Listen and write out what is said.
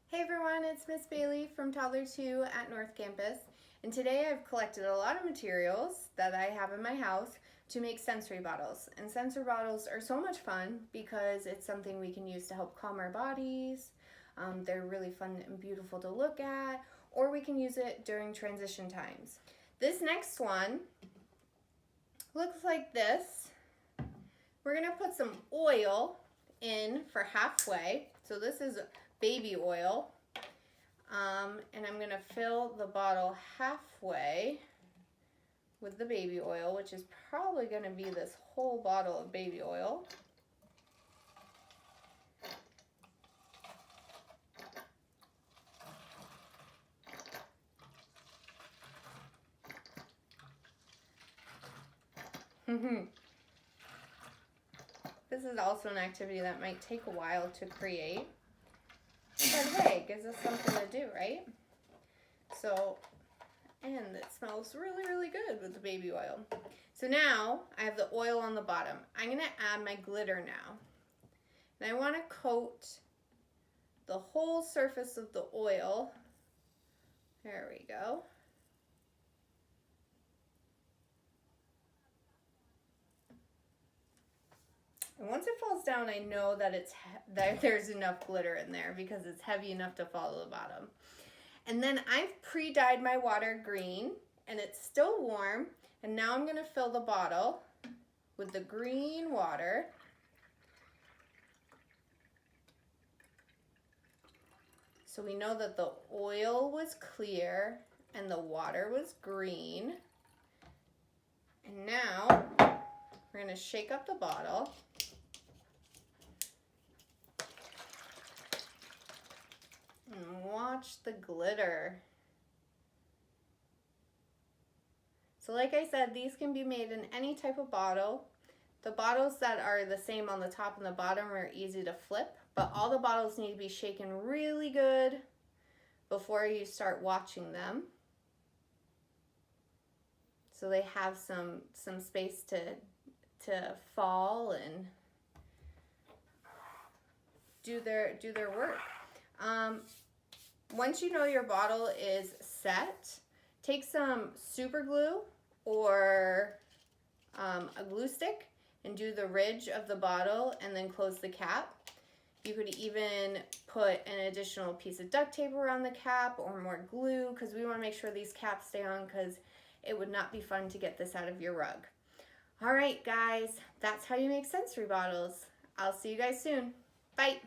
Hey everyone, it's Miss Bailey from Toddler 2 at North Campus, and today I've collected a lot of materials that I have in my house to make sensory bottles. And sensory bottles are so much fun because it's something we can use to help calm our bodies. They're really fun and beautiful to look at, or we can use it during transition times. This next one looks like this. We're gonna put some oil in for halfway. So this is baby oil, and I'm gonna fill the bottle halfway with the baby oil, which is probably gonna be this whole bottle of baby oil. This is also an activity that might take a while to create. But hey, it gives us something to do, right? So, and it smells really, really good with the baby oil. So now I have the oil on the bottom. I'm gonna add my glitter now. And I wanna coat the whole surface of the oil. There we go. And once it falls down, I know that there's enough glitter in there because it's heavy enough to fall to the bottom. And then I've pre-dyed my water green, and it's still warm. And now I'm gonna fill the bottle with the green water. So we know that the oil was clear and the water was green. And now we're gonna shake up the bottle. And watch the glitter. So like I said, these can be made in any type of bottle. The bottles that are the same on the top and the bottom are easy to flip, but all the bottles need to be shaken really good before you start watching them, so they have some space to fall and do their work. Once you know your bottle is set, take some super glue or a glue stick and do the ridge of the bottle and then close the cap. You could even put an additional piece of duct tape around the cap or more glue, because we want to make sure these caps stay on, because it would not be fun to get this out of your rug. All right, guys, that's how you make sensory bottles. I'll see you guys soon. Bye.